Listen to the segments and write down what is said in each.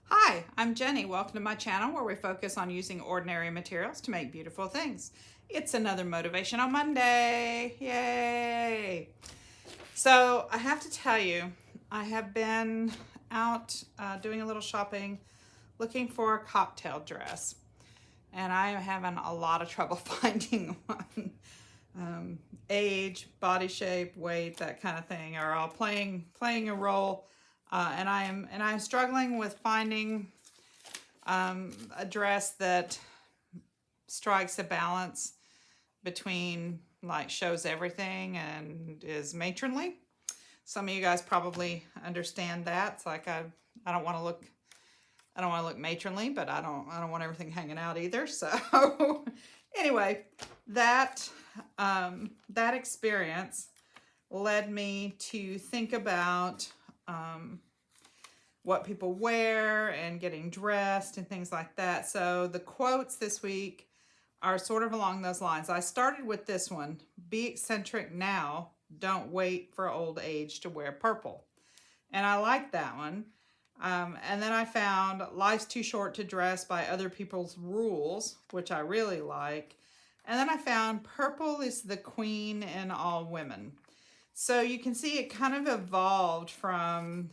Hi, I'm Jenny. Welcome to my channel where we focus on using ordinary materials to make beautiful things. It's another Motivational Monday. Yay! So I have to tell you, I have been out doing a little shopping looking for a cocktail dress, and I am having a lot of trouble finding one. Age, body shape, weight, that kind of thing are all playing a role, and I'm struggling with finding a dress that strikes a balance between like shows everything and is matronly. Some of you guys probably understand that. It's like I don't want to look matronly, but I don't want everything hanging out either. So anyway, that that experience led me to think about what people wear and getting dressed and things like that. So the quotes this week are sort of along those lines. I started with this one: be eccentric now, don't wait for old age to wear purple. And I like that one. And then I found life's too short to dress by other people's rules, which I really like. And then I found purple is the queen in all women. So you can see it kind of evolved from,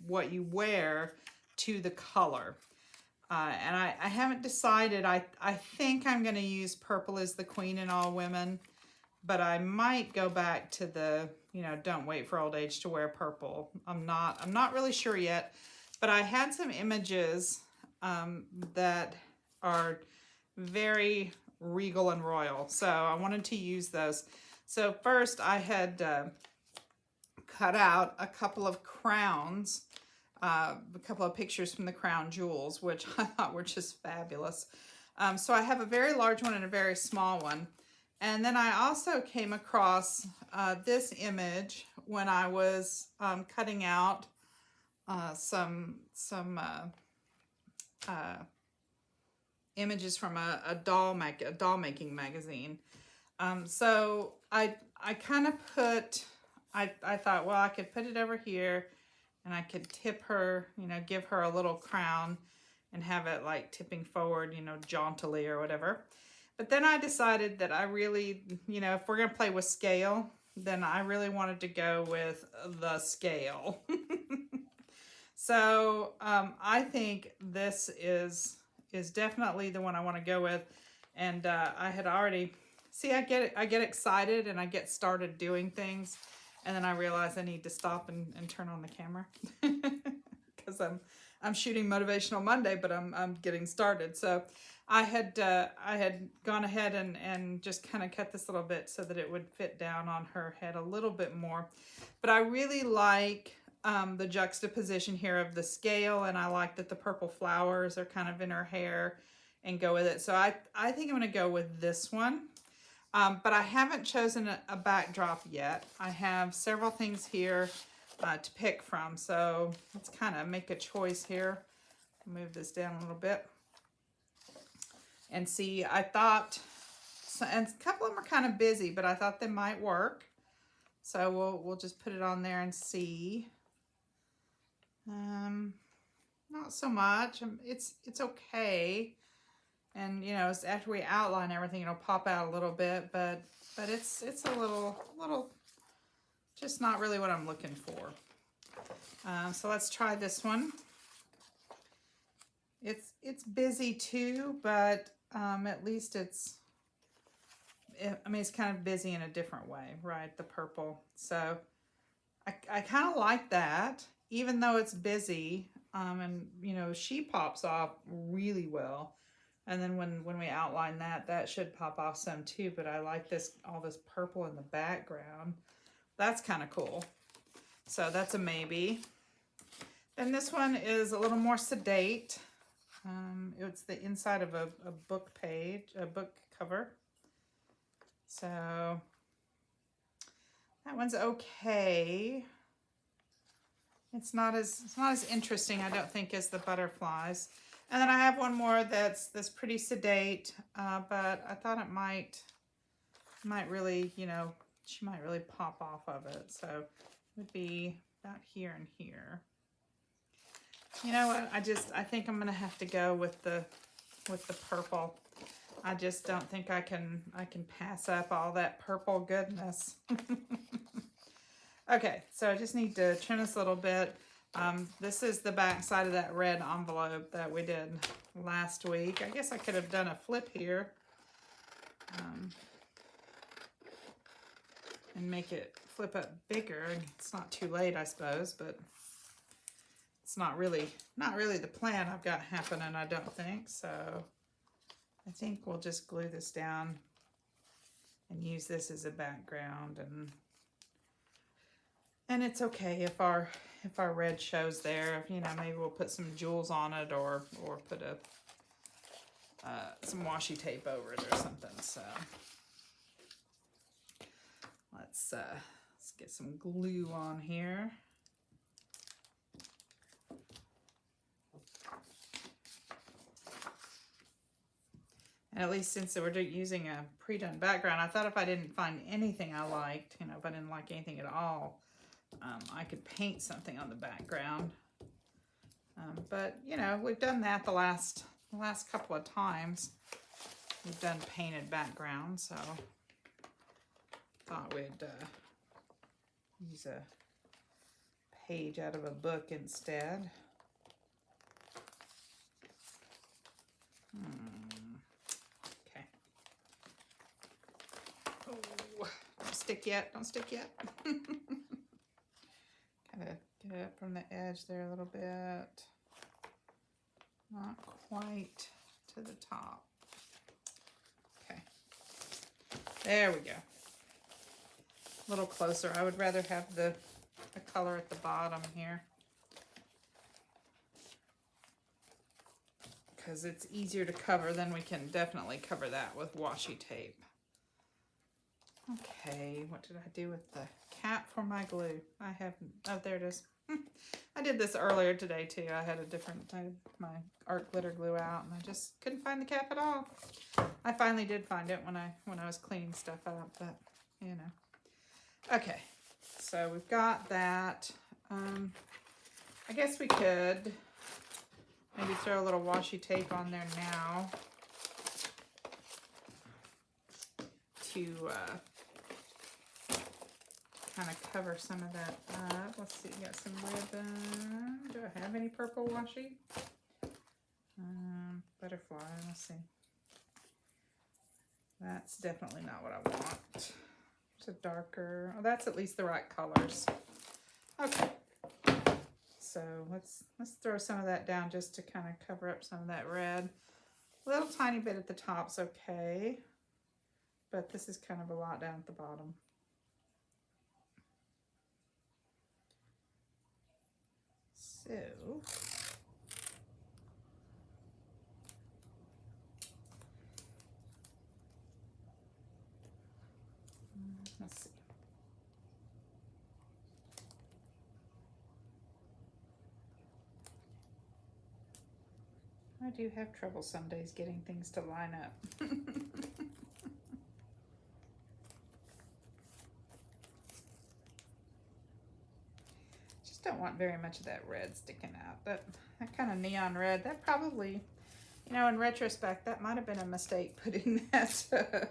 what you wear to the color. And I haven't decided. I think I'm going to use purple as the queen in all women, but I might go back to the, don't wait for old age to wear purple. I'm not really sure yet, but I had some images that are very regal and royal, so I wanted to use those. So first I had cut out a couple of crowns, a couple of pictures from the crown jewels, which I thought were just fabulous. So I have a very large one and a very small one. And then I also came across this image when I was cutting out some images from a doll making magazine. So I kind of put, I thought, well, I could put it over here and I could tip her, give her a little crown and have it like tipping forward, jauntily or whatever. But then I decided that I really, if we're going to play with scale, then I really wanted to go with the scale. So I think this is definitely the one I want to go with. And I had already, see, I get excited and I get started doing things. And then I realize I need to stop and turn on the camera because I'm shooting Motivational Monday, but I'm getting started. So I had gone ahead and just kind of cut this little bit so that it would fit down on her head a little bit more. But I really like the juxtaposition here of the scale, and I like that the purple flowers are kind of in her hair and go with it. So I think I'm going to go with this one. But I haven't chosen a backdrop yet. I have several things here to pick from. So let's kind of make a choice here. Move this down a little bit. And see, I thought, and a couple of them are kind of busy, but I thought they might work. So we'll just put it on there and see. Not so much. It's okay. And after we outline everything, it'll pop out a little bit, but it's a little just not really what I'm looking for. So let's try this one. It's busy too, but at least it's kind of busy in a different way, right? The purple. So I kind of like that, even though it's busy. And she pops off really well. And then when we outline that should pop off some too. But I like all this purple in the background. That's kind of cool. So that's a maybe. Then this one is a little more sedate. It's the inside of a book page, a book cover. So that one's okay. It's not as interesting, I don't think, as the butterflies. And then I have one more that's pretty sedate, but I thought it might really, she might really pop off of it. So it would be about here and here. You know what? I think I'm gonna have to go with the purple. I just don't think I can pass up all that purple goodness. Okay, so I just need to trim this a little bit. This is the back side of that red envelope that we did last week. I guess I could have done a flip here and make it flip up bigger. It's not too late, I suppose, but it's not really the plan I've got happening, I don't think. So I think we'll just glue this down and use this as a background, and it's okay if our red shows there. You know, maybe we'll put some jewels on it or put some washi tape over it or something. So let's get some glue on here. And at least since we're using a pre-done background, I thought if I didn't find anything I liked, you know, if I didn't like anything at all, I could paint something on the background. But, you know, we've done that the last couple of times. We've done painted backgrounds, so thought we'd use a page out of a book instead. Okay. Oh, don't stick yet. Don't stick yet. Kind of get it from the edge there a little bit. Not quite to the top. Okay. There we go. A little closer. I would rather have the color at the bottom here, because it's easier to cover. Then we can definitely cover that with washi tape. Okay, what did I do with the cap for my glue? I haven't, oh, there it is. I did this earlier today too. I had my art glitter glue out, and I just couldn't find the cap at all. I finally did find it when I was cleaning stuff up, but you know. Okay, so we've got that. I guess we could maybe throw a little washi tape on there now to kind of cover some of that up. Let's see, got some ribbon. Do I have any purple washi? Butterfly, let's see. That's definitely not what I want. It's a darker, oh, that's at least the right colors. Okay, so let's throw some of that down just to kind of cover up some of that red. A little tiny bit at the top's okay, but this is kind of a lot down at the bottom. So let's see. I do have trouble some days getting things to line up. Just don't want very much of that red sticking out. That kind of neon red, that probably, you know, in retrospect, that might have been a mistake putting that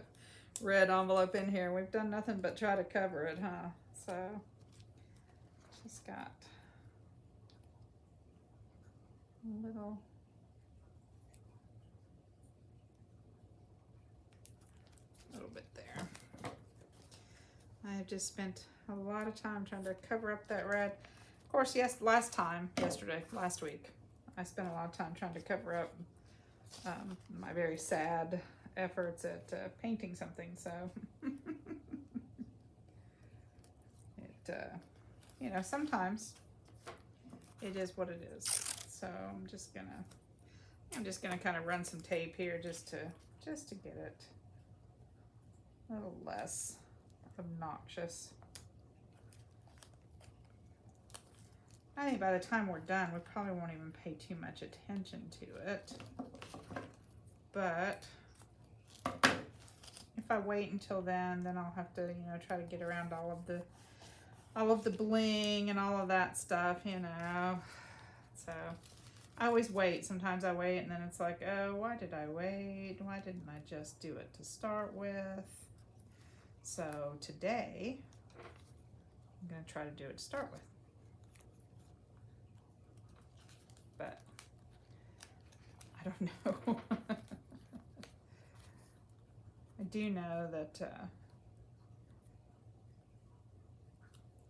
red envelope in here. We've done nothing but try to cover it, huh? So just got a little bit there. I have just spent a lot of time trying to cover up that red. Of course, yes, last week, I spent a lot of time trying to cover up my very sad efforts at painting something, so it you know, sometimes it is what it is. So I'm just gonna kind of run some tape here just to get it a little less obnoxious. I think by the time we're done, we probably won't even pay too much attention to it. But if I wait until then I'll have to, you know, try to get around all of the bling and all of that stuff, you know. So I always wait. Sometimes I wait and then it's like, oh, why did I wait? Why didn't I just do it to start with? So today, I'm going to try to do it to start with. But I don't know. I do know that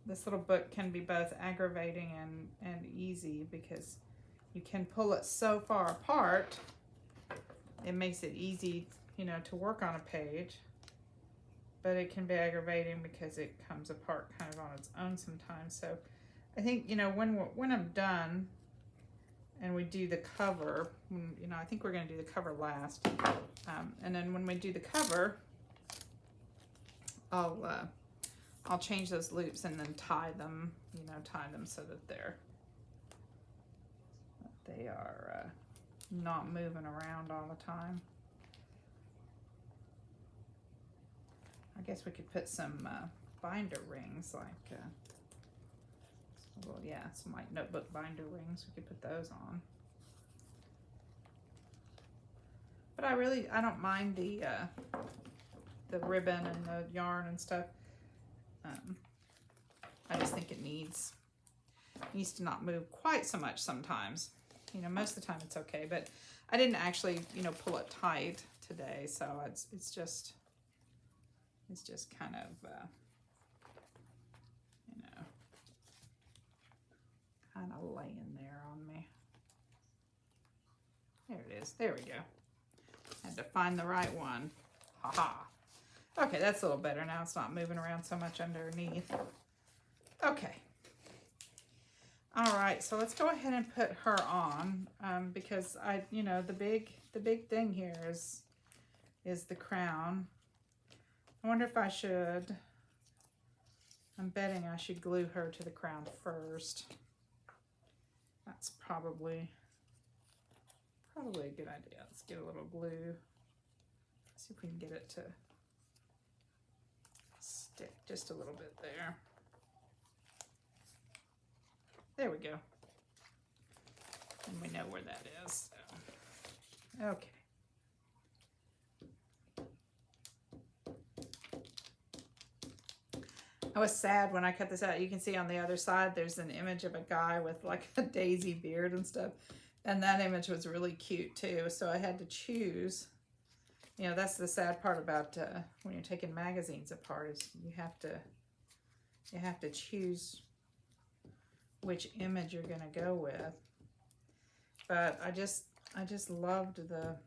this little book can be both aggravating and easy because you can pull it so far apart. It makes it easy, you know, to work on a page. But it can be aggravating because it comes apart kind of on its own sometimes. So I think, you know, when I'm done and we do the cover, you know, I think we're going to do the cover last. And then when we do the cover, I'll change those loops and then tie them, you know, so that they are not moving around all the time. I guess we could put some binder rings, like, well, yeah, some like notebook binder rings. We could put those on. But I don't mind the ribbon and the yarn and stuff. I just think it needs to not move quite so much sometimes. You know, most of the time it's okay, but I didn't actually, you know, pull it tight today, so it's just kind of, you know, kind of laying there on me. There it is. There we go. Had to find the right one. Ha-ha. Okay, that's a little better now. It's not moving around so much underneath. Okay. All right, so let's go ahead and put her on because you know, the big thing here is the crown. I wonder if I should, I'm betting I should glue her to the crown first. That's probably a good idea. Let's get a little glue. See if we can get it to stick just a little bit there. There we go. And we know where that is. So. Okay. I was sad when I cut this out. You can see on the other side there's an image of a guy with like a daisy beard and stuff. And that image was really cute too. So I had to choose. You know, that's the sad part about when you're taking magazines apart is you have to choose which image you're gonna go with. But I just loved the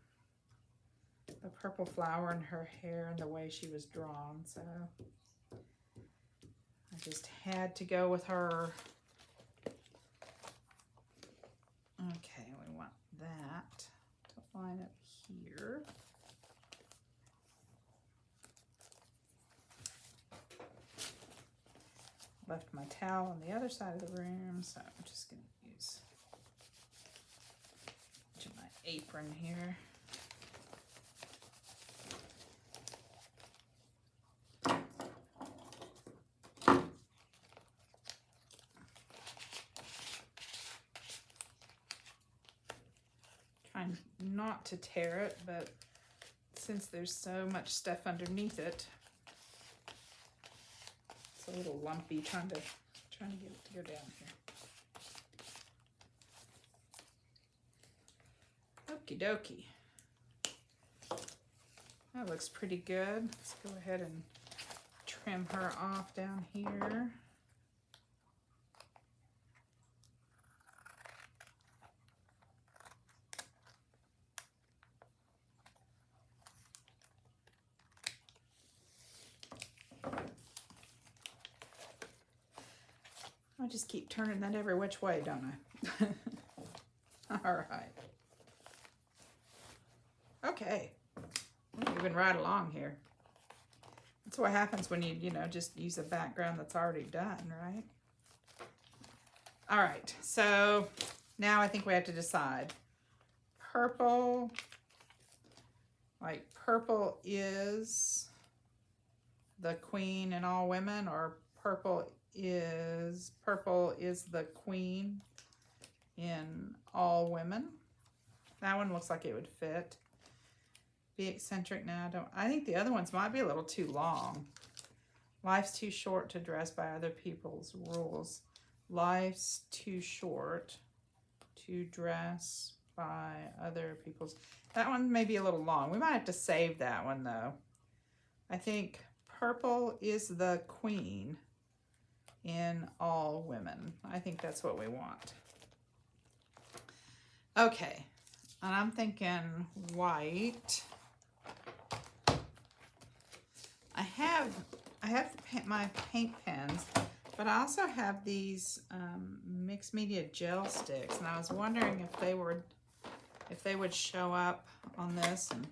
purple flower in her hair and the way she was drawn. So I just had to go with her. Okay, we want that to line up here. Left my towel on the other side of the room, so I'm just going to use my apron here. Trying not to tear it, but since there's so much stuff underneath it, it's a little lumpy, trying to get it to go down here. Okie dokie. That looks pretty good. Let's go ahead and trim her off down here. I just keep turning that every which way, don't I? All right. Okay. We're moving right along here. That's what happens when you know, just use a background that's already done, right? All right. So now I think we have to decide. Purple. Like purple is the queen in all women, or purple is the queen in all women. That one looks like it would fit. Be eccentric now. I think the other ones might be a little too long. Life's too short to dress by other people's rules. Life's too short to dress by other people's. That one may be a little long. We might have to save that one though. I think purple is the queen in all women. I think that's what we want. Okay, and I'm thinking white. I have my paint pens, but I also have these mixed media gel sticks, and I was wondering if they would show up on this, and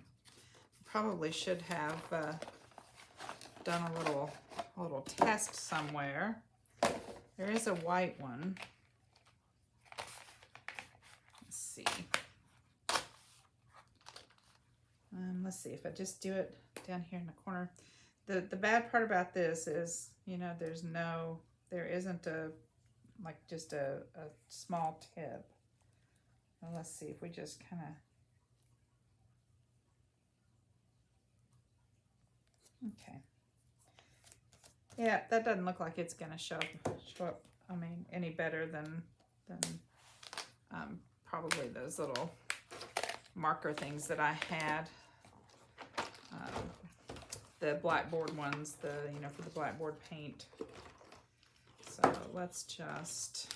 probably should have done a little test somewhere. There is a white one. Let's see. Let's see if I just do it down here in the corner. The bad part about this is, you know, there isn't just a small tip. Well, let's see if we just kind of, okay. Yeah, that doesn't look like it's gonna show up, I mean, any better than probably those little marker things that I had. The blackboard ones, for the blackboard paint. So let's just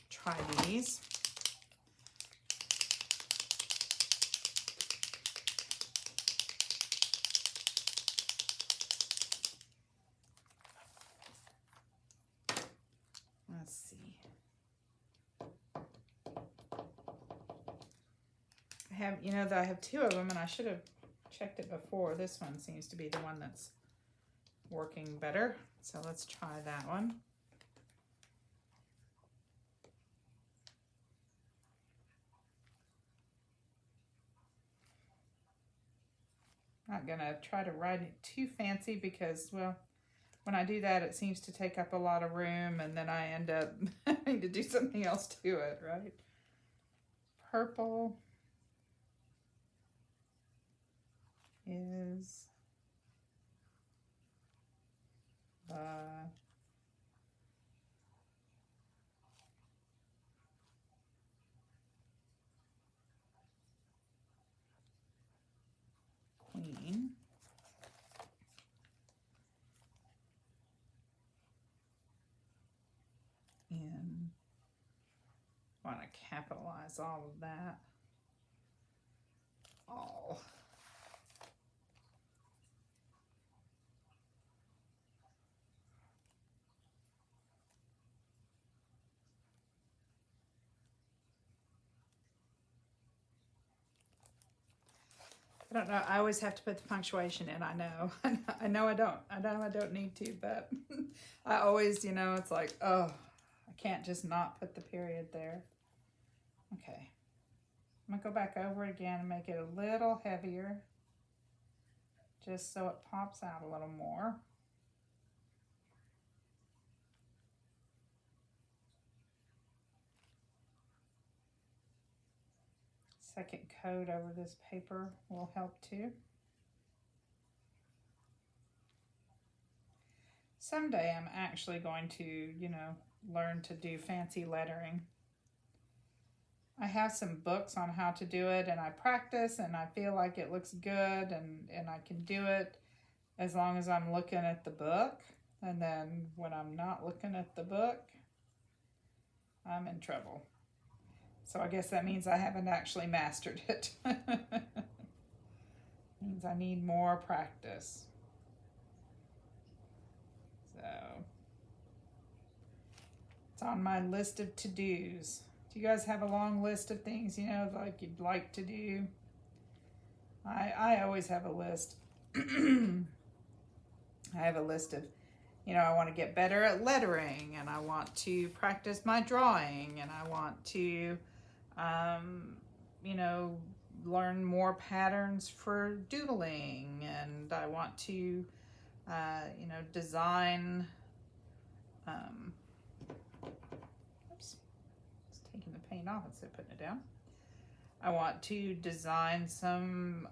try these. Let's see. I have two of them, and I should have checked it before. This one seems to be the one that's working better. So let's try that one. Not gonna try to write it too fancy because, well, when I do that, it seems to take up a lot of room, and then I end up having to do something else to it, right? Purple is the queen. And I want to capitalize all of that. All. I don't know. I always have to put the punctuation in. I know. I know I don't. I know I don't need to, but I always, it's like, oh, I can't just not put the period there. Okay. I'm going to go back over it again and make it a little heavier, just so it pops out a little more. Second coat over this paper will help too. Someday I'm actually going to, learn to do fancy lettering. I have some books on how to do it, and I practice, and I feel like it looks good, and I can do it as long as I'm looking at the book. And then when I'm not looking at the book, I'm in trouble. So I guess that means I haven't actually mastered it. Means I need more practice. So it's on my list of to-dos. Do you guys have a long list of things, like you'd like to do? I always have a list. I have a list of, I want to get better at lettering, and I want to practice my drawing, and I want to, learn more patterns for doodling, and I want to, design, oops, it's taking the paint off instead of putting it down. I want to design some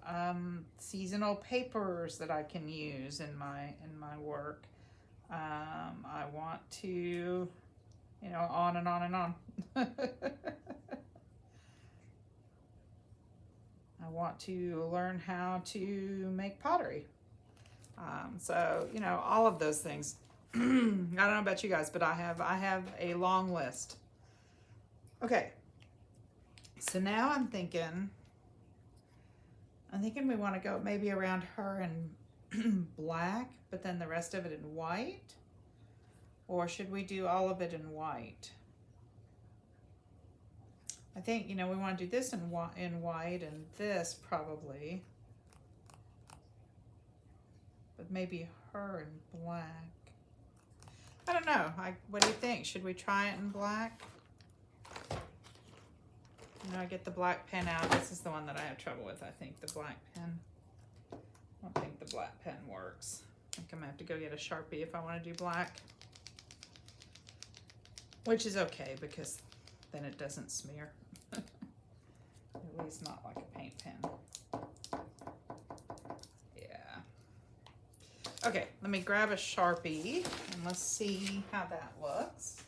seasonal papers that I can use in my work. I want to, you know, on and on and on. I want to learn how to make pottery. So, you know, all of those things. I don't know about you guys, but I have a long list. Okay. So now I'm thinking we want to go maybe around her in black, but then the rest of it in white. Or should we do all of it in white? I think, you know, we want to do this in white and this probably. But maybe her in black. I don't know. What do you think? Should we try it in black? You know, I get the black pen out. This is the one that I have trouble with, I think, the black pen. I don't think the black pen works. I think I'm going to have to go get a Sharpie if I want to do black. Which is okay, because then it doesn't smear. At least not like a paint pen. Yeah. Okay, let me grab a Sharpie and let's see how that looks.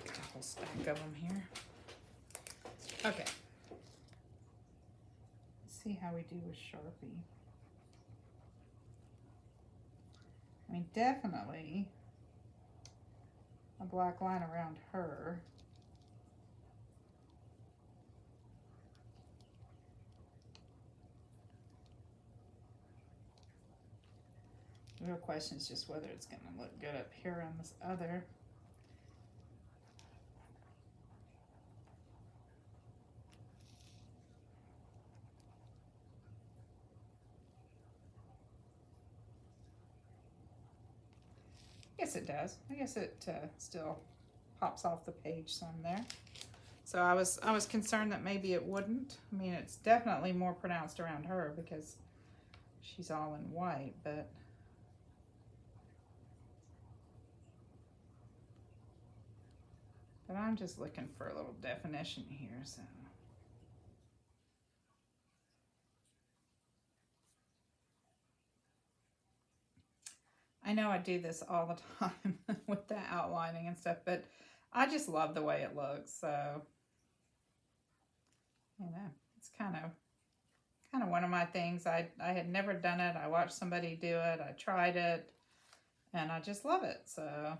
Get a whole stack of them here. Okay. Let's see how we do with Sharpie. I mean, definitely a black line around her. The real question is just whether it's going to look good up here on this other. Yes, it does. I guess it still pops off the page some there. So I was concerned that maybe it wouldn't. I mean, it's definitely more pronounced around her because she's all in white, but I'm just looking for a little definition here, so. I know I do this all the time with the outlining and stuff, but I just love the way it looks. So, you know, it's kind of one of my things. I had never done it. I watched somebody do it. I tried it, and I just love it. So,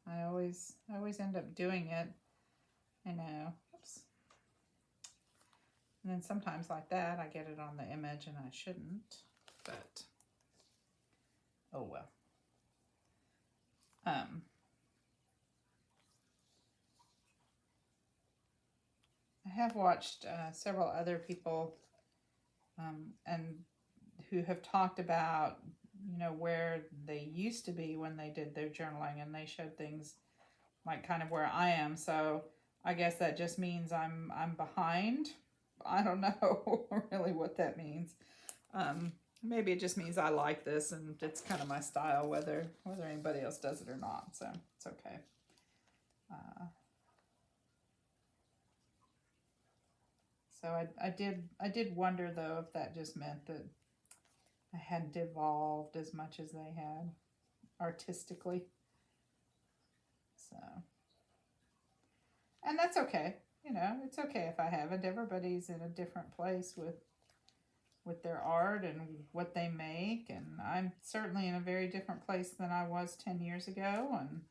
I always end up doing it. I know. Oops. And then sometimes like that, I get it on the image, and I shouldn't. But oh well. I have watched several other people and who have talked about, you know, where they used to be when they did their journaling, and they showed things like kind of where I am. So I guess that just means I'm behind. I don't know really what that means. Maybe it just means I like this and it's kind of my style, whether anybody else does it or not. So it's okay. So I did wonder though if that just meant that I hadn't evolved as much as they had artistically. So, and that's okay. You know, it's okay if I haven't. Everybody's in a different place with their art and what they make, and I'm certainly in a very different place than I was 10 years ago, and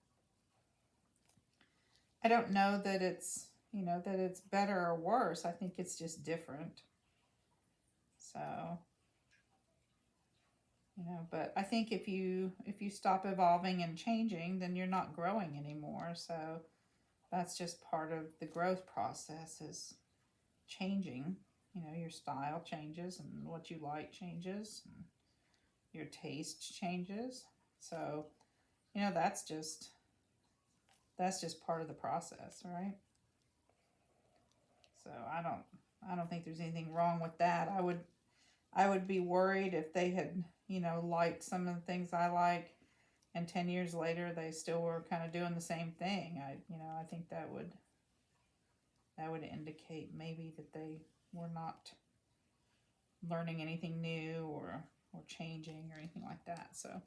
I don't know that it's, you know, that it's better or worse. I think it's just different. So, you know, but I think if you stop evolving and changing, then you're not growing anymore. So that's just part of the growth process, is changing. You know, your style changes and what you like changes and your taste changes. So, you know, that's just part of the process, right? So I don't think there's anything wrong with that. I would be worried if they had, you know, liked some of the things I like, and 10 years later they still were kind of doing the same thing. I think that would indicate maybe that they were not learning anything new or changing or anything like that. So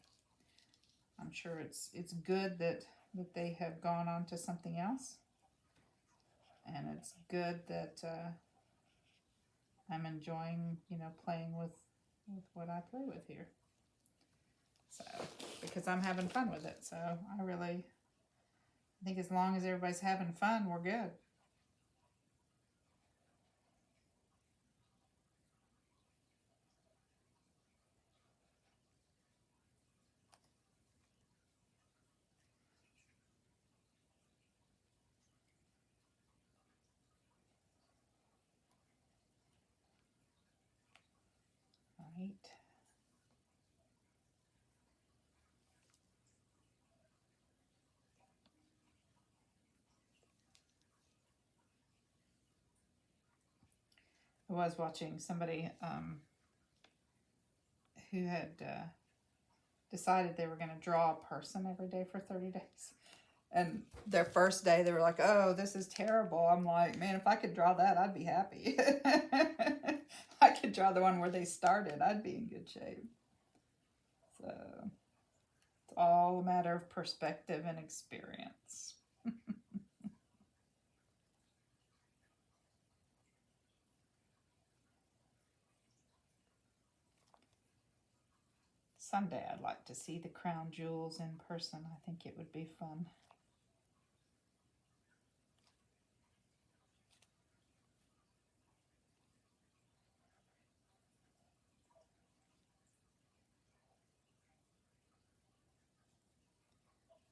I'm sure it's good that they have gone on to something else, and it's good that I'm enjoying, you know, playing with what I play with here. So, because I'm having fun with it. So I think as long as everybody's having fun, we're good. Right. I was watching somebody who had decided they were going to draw a person every day for 30 days. And their first day, they were like, oh, this is terrible. I'm like, man, if I could draw that, I'd be happy. I could draw the one where they started. I'd be in good shape. So it's all a matter of perspective and experience. Someday I'd like to see the crown jewels in person. I think it would be fun.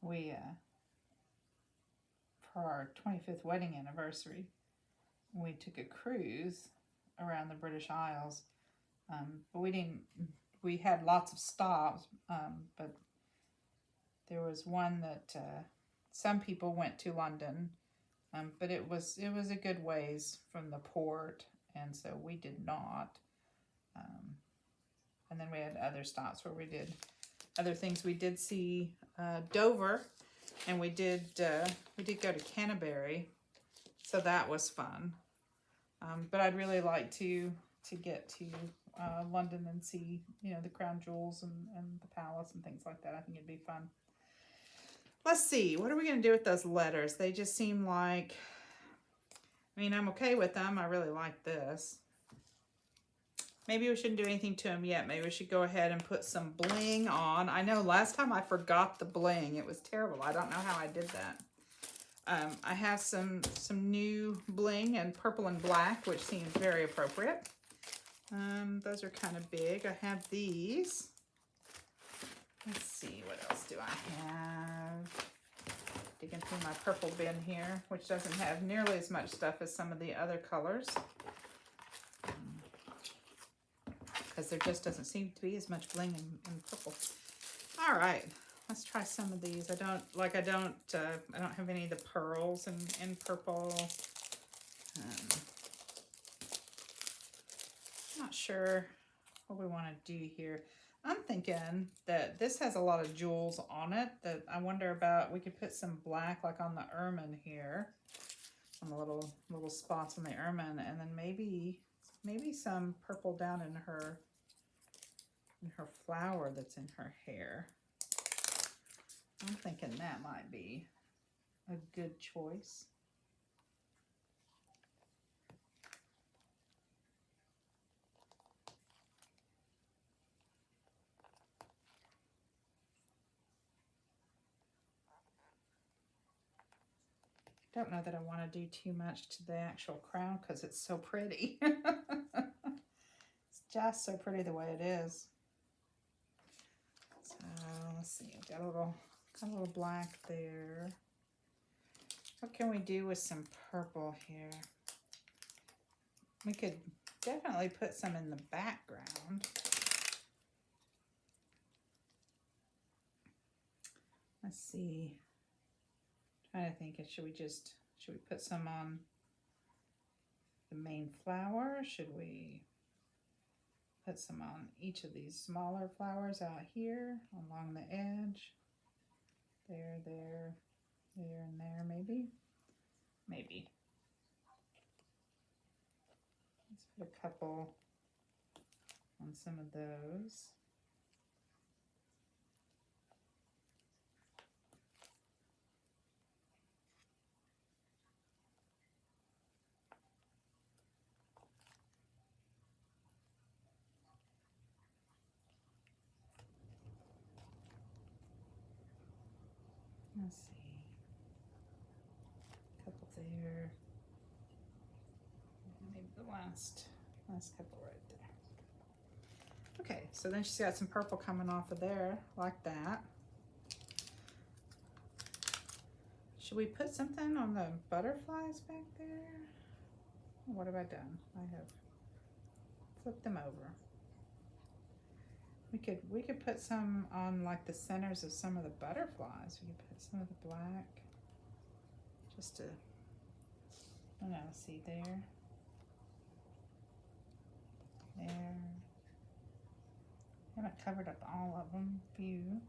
We, for our 25th wedding anniversary, we took a cruise around the British Isles. But we had lots of stops, but there was one that some people went to London, but it was a good ways from the port, and so we did not. And then we had other stops where we did other things. We did see Dover, and we did go to Canterbury, so that was fun. But I'd really like to get to London and see, you know, the crown jewels and the palace and things like that. I think it'd be fun. Let's see, what are we going to do with those letters? They just seem like, I mean, I'm okay with them. I really like this. Maybe we shouldn't do anything to them yet. Maybe we should go ahead and put some bling on. I know last time I forgot the bling. It was terrible. I don't know how I did that. I have some new bling in purple and black, which seems very appropriate. Those are kind of big. I have these. Let's see, what else do I have? Digging through my purple bin here, which doesn't have nearly as much stuff as some of the other colors. Because there just doesn't seem to be as much bling in purple. All right, let's try some of these. I don't have any of the pearls in purple. Not sure what we want to do here. I'm thinking that this has a lot of jewels on it that I wonder about. We could put some black like on the ermine here, on the little spots on the ermine, and then maybe some purple down in her flower that's in her hair. I'm thinking that might be a good choice. Don't know that I want to do too much to the actual crown because it's so pretty. It's just so pretty the way it is. So let's see, I've got a little black there. What can we do with some purple here? We could definitely put some in the background. Let's see. I'm trying to think, should we put some on the main flower? Should we put some on each of these smaller flowers out here along the edge? There, there, there, and there, maybe? Maybe. Let's put a couple on some of those. Let's see. A couple there. Maybe the last couple right there. Okay, so then she's got some purple coming off of there, like that. Should we put something on the butterflies back there? What have I done? I have flipped them over. We could put some on like the centers of some of the butterflies. We could put some of the black, just to, I don't know, see there, there. I haven't covered up all of them. Few.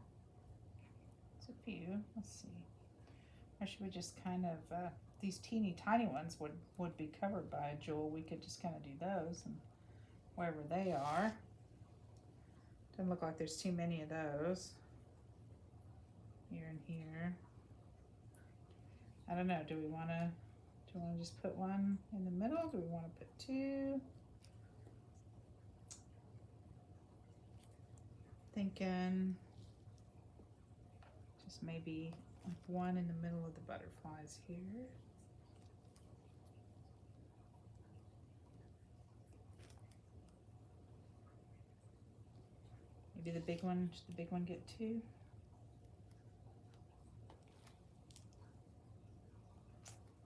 It's a few. Let's see. Or should we just kind of, these teeny tiny ones would be covered by a jewel. We could just kind of do those and wherever they are. Doesn't look like there's too many of those. Here and here. I don't know. Do we want to just put one in the middle? Do we want to put two? Thinking just maybe one in the middle of the butterflies here. Maybe the big one, should the big one get two?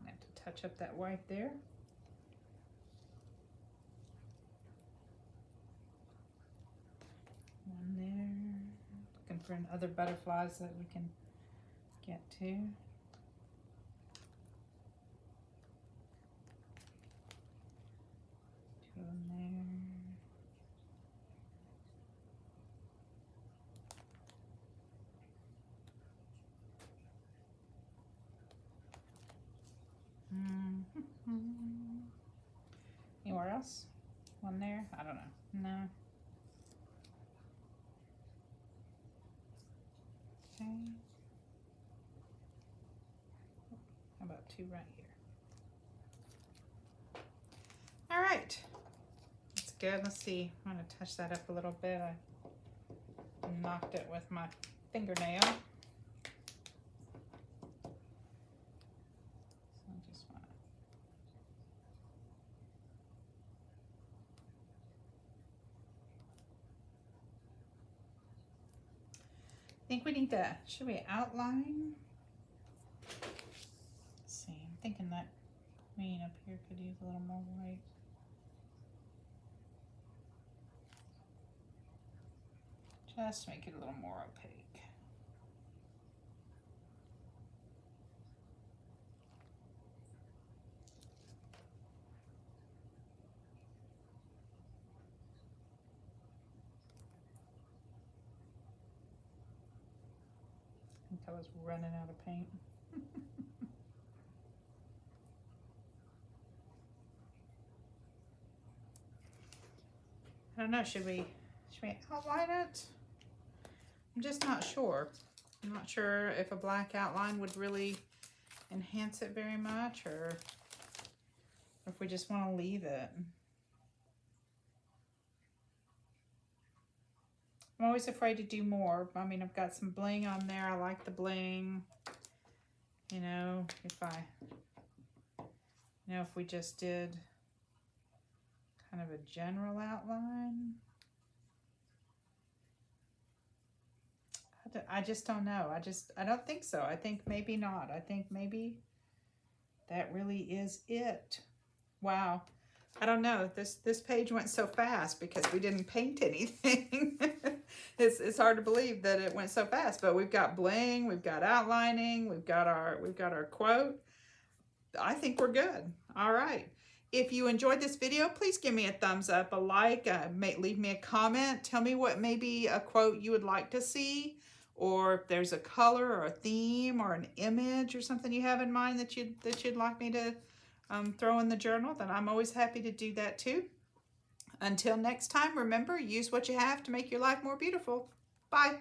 I have to touch up that white there. One there. Looking for other butterflies that we can get to. Two of them there. Anywhere else? One there? I don't know. No. Okay. How about two right here? All right. That's good. Let's see. I'm going to touch that up a little bit. I knocked it with my fingernail. I think we need to, should we outline? Let's see, I'm thinking that green up here could use a little more white. Just make it a little more opaque. I think I was running out of paint. I don't know, should we outline it? I'm just not sure. I'm not sure if a black outline would really enhance it very much, or if we just want to leave it. I'm always afraid to do more. I mean, I've got some bling on there. I like the bling. You know, if we just did kind of a general outline. I just don't know. I don't think so. I think maybe not. I think maybe that really is it. Wow. I don't know. This page went so fast because we didn't paint anything. It's hard to believe that it went so fast, but we've got bling, we've got outlining, we've got our quote. I think we're good. All right. If you enjoyed this video, please give me a thumbs up, a like, leave me a comment. Tell me what maybe a quote you would like to see, or if there's a color or a theme or an image or something you have in mind that you'd like me to throw in the journal, then I'm always happy to do that too. Until next time, remember, use what you have to make your life more beautiful. Bye.